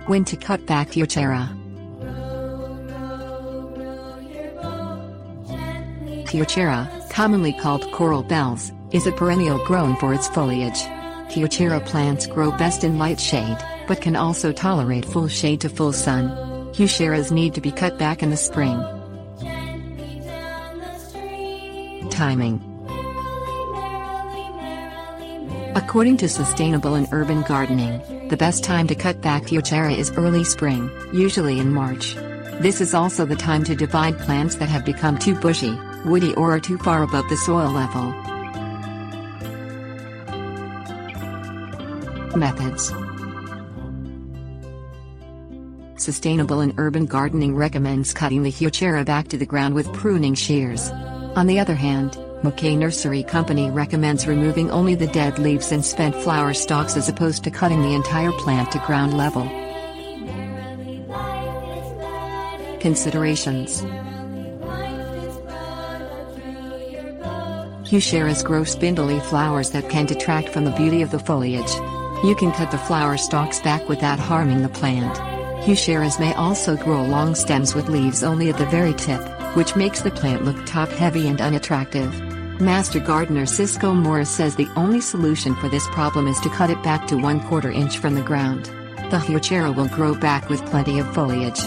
When to cut back Heuchera. Heuchera, commonly called coral bells, is a perennial grown for its foliage. Heuchera plants grow best in light shade, but can also tolerate full shade to full sun. Heucheras need to be cut back in the spring. Timing. According to Sustainable and Urban Gardening, the best time to cut back Heuchera is early spring, usually in March. This is also the time to divide plants that have become too bushy, woody or are too far above the soil level. Methods. Sustainable and Urban Gardening recommends cutting the Heuchera back to the ground with pruning shears. On the other hand, Mackay Nursery Company recommends removing only the dead leaves and spent flower stalks as opposed to cutting the entire plant to ground level. Considerations. Heucheras grow spindly flowers that can detract from the beauty of the foliage. You can cut the flower stalks back without harming the plant. Heucheras may also grow long stems with leaves only at the very tip, which makes the plant look top-heavy and unattractive. Master gardener Cisco Morris says the only solution for this problem is to cut it back to 1/4 inch from the ground. The Heuchera will grow back with plenty of foliage.